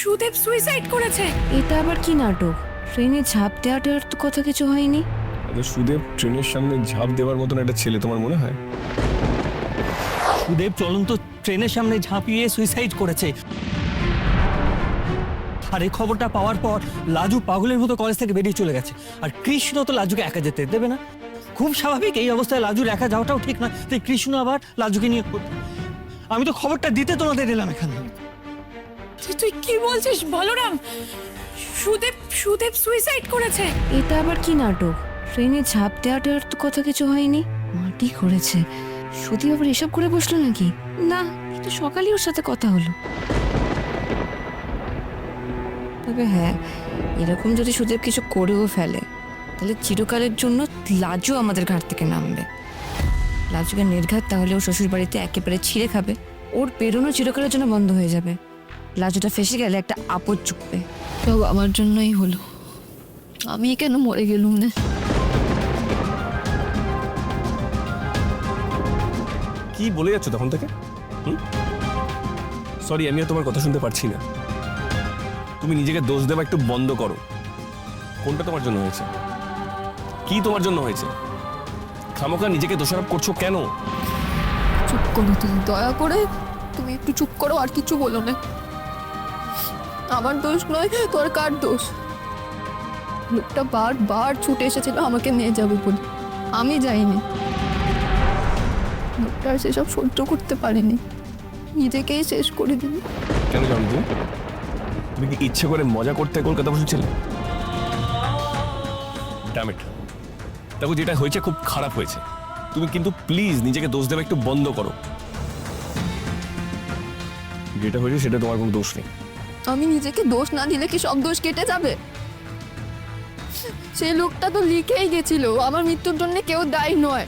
Sudeb suicide করেছে। এটা আবার কি নাটক? ট্রেনে ঝাঁপ দেওয়াটার তো কথা কিছু হয়নি। সুদেব ট্রেনের সামনে ঝাঁপ দেওয়ার মতন একটা ছেলে তোমার মনে হয়? সুদেব চলন্ত ট্রেনের সামনে ঝাঁপিয়ে সুইসাইড করেছে। আর এই খবরটা পাওয়ার পর লাজু পাগলের মতো কলেজ থেকে বেরিয়ে চলে গেছে। আর কৃষ্ণ তো লাজুকে একা যেতে দেবে না। খুব স্বাভাবিক, এই অবস্থায় লাজুর একা যাওয়াটাও ঠিক না। তাই কৃষ্ণ আবার লাজুকে নিয়ে আমি তো খবরটা দিতে তোমাদের এলাম এখানে। তুই কি বলছিস বলরাম? সুদেব সুইসাইড করেছে। এটা আবার কি নাটক? ট্রেনে ঝাঁপ দেওয়াটার তো কথা কিছু হয়নি। মাটি করেছে। সুদীপ আবার এসব করে বসলো নাকি? না, কিন্তু সকালেই ওর সাথে কথা হলো। তবে হ্যাঁ, এরকম যদি সুদেব কিছু করেও ফেলে, তাহলে চিরকালের জন্য লাজু আমাদের ঘাট থেকে নামবে। লাজুকে নির্ঘাত তাহলে ও শ্বশুর বাড়িতে একেবারে ছিঁড়ে খাবে। ওর বেরোনো চিরকালের জন্য বন্ধ হয়ে যাবে। লাজুটা ফেসে গেলে একটা আপদ চুকবে। সব আমার জন্যই হলো। আমি কেন মরে গেলুম না? কি বলে যাচ্ছ তখন থেকে? সরি, আমি আর তোমার কথা শুনতে পারছি না। তুমি নিজেকে দোষ দেওয়া একটু বন্ধ করো। কোনটা তোমার জন্য হয়েছে? কি তোমার জন্য হয়েছে? খামোখা নিজেকে দোষারোপ করছো কেন? চুপ করো তুমি, দয়া করে তুমি একটু চুপ করো, আর কিছু বলো না। আমার দোষ নয়, তোর কার দোষ? লোকটা বারবার ছুটে এসেছিল আমাকে নিয়ে যাবে বলে, আমি যাইনি। লোকটা আর সেসব সহ্য করতে পারেনি, নিজেকেই শেষ করে দিল। কেন জানো তুমি? তুমি কি ইচ্ছে করে মজা করতে কলকাতা বসেছিলে? Damn it. দেখো, যেটা হয়েছে খুব খারাপ হয়েছে। তুমি কিন্তু প্লিজ নিজেকে দোষ দেওয়া একটু বন্ধ করো। যেটা হয়েছে সেটা তোমার কোনো দোষ নেই। আমি নিজেকে দোষ না দিলে কি সব দোষ কেটে যাবে? সেই লোকটা তো লিখেই গেছিল আমার মৃত্যুর জন্য কেউ দায়ী নয়।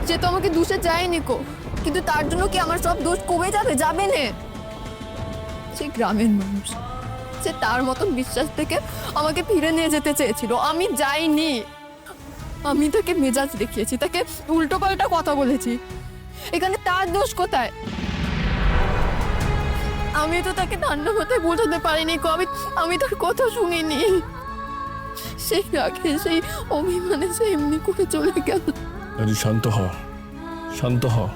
সে তো আমাকে দোষে যায়নি কো, কিন্তু তার জন্য কি আমার সব দোষ কমে যাবে? যাবে না। সে গ্রামের মানুষ, সে তার মতন বিশ্বাস থেকে আমাকে ফিরে নিয়ে যেতে চেয়েছিল, আমি যাইনি। আমি তাকে মেজাজ দেখিয়েছি, তাকে উল্টো পাল্টা কথা বলেছি। এখানে তার দোষ কোথায়? আমি তো তাকে ঠান্ডা মাথায় বোঝাতে পারিনি কো, আমি তার কথা শুনিনি। সেই রাগে, সেই অভিমানে সে এমনি করে চলে গেল। শান্ত হও, শান্ত হও।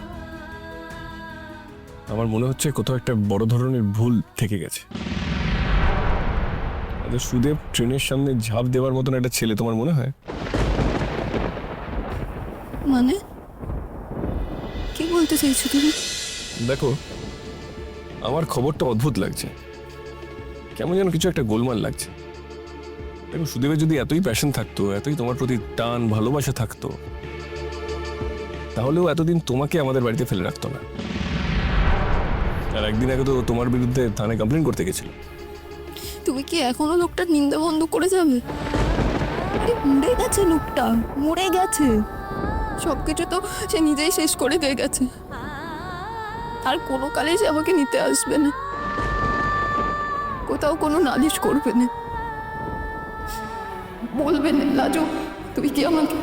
আমার মনে হচ্ছে কোথাও একটা বড় ধরনের ভুল থেকে গেছে। সুদেব ট্রেনের সামনে ঝাঁপ দেওয়ার মতন একটা ছেলে তোমার মনে হয়? মানে কি বলতে চাইছো তুমি? দেখো, আমার খবরটা অদ্ভুত লাগছে। কেমন যেন কিছু একটা গোলমাল লাগছে। দেখো, সুদেবের যদি এতই প্যাশন থাকতো, এতই তোমার প্রতি টান ভালোবাসা থাকতো, তাহলেও এতদিন তোমাকে আমাদের বাড়িতে ফেলে রাখতো না। আর একদিন আগে তো তোমার বিরুদ্ধে থানায় কমপ্লেন করতে গেছিল। তুমি কি এখনো লোকটার নিন্দা বন্ধ করে যাবে? আরে মরে গেছে লোকটা, মরে গেছে। সবকিছু তো সে নিজেই শেষ করে দিয়ে গেছে। আর কোনো কালে সে আমাকে নিতে আসবে না, কোথাও কোনো নালিশ করবে না, বলবে না। লাজু, তুই কি আমাকে